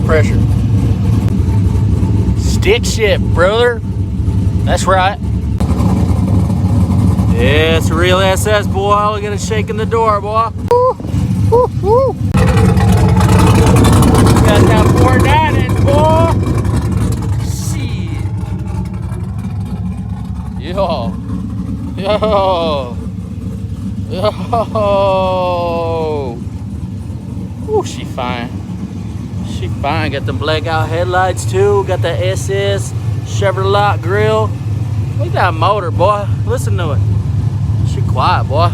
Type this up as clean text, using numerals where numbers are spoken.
pressure. Stick shift, brother. That's right. Yeah, it's a real SS, boy. Look at it shaking the door, boy. Woo, woo, woo. Got that 4.9 in, boy. Shit. Yo. Ooh, she fine. She fine. Got them blackout headlights too. Got the SS Chevrolet grill. Look at that motor, boy. Listen to it. She quiet, boy.